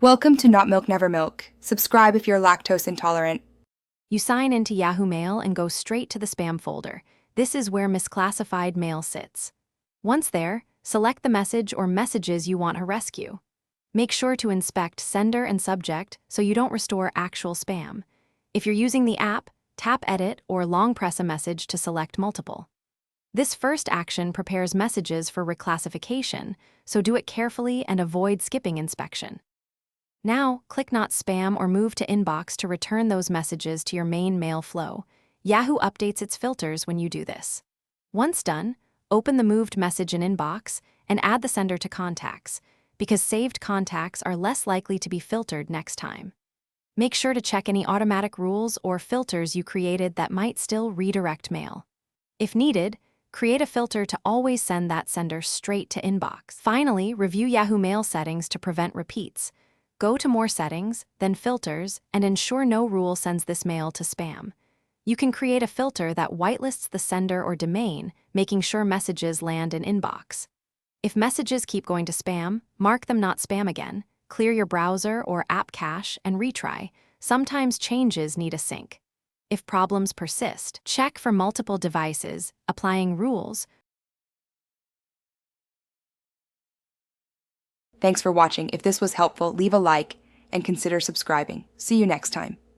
Welcome to Not Milk Never Milk. Subscribe if you're lactose intolerant. You sign into Yahoo Mail and go straight to the spam folder. This is where misclassified mail sits. Once there, select the message or messages you want to rescue. Make sure to inspect sender and subject so you don't restore actual spam. If you're using the app, tap Edit or long press a message to select multiple. This first action prepares messages for reclassification, so do it carefully and avoid skipping inspection. Now, click Not Spam or move to Inbox to return those messages to your main mail flow. Yahoo updates its filters when you do this. Once done, open the moved message in Inbox and add the sender to Contacts, because saved contacts are less likely to be filtered next time. Make sure to check any automatic rules or filters you created that might still redirect mail. If needed, create a filter to always send that sender straight to Inbox. Finally, review Yahoo Mail settings to prevent repeats. Go to More Settings, then Filters, and ensure no rule sends this mail to spam. You can create a filter that whitelists the sender or domain, making sure messages land in Inbox. If messages keep going to spam, mark them not spam again, clear your browser or app cache, and retry. Sometimes changes need a sync. If problems persist, check for multiple devices, applying rules. Thanks for watching. If this was helpful, leave a like and consider subscribing. See you next time.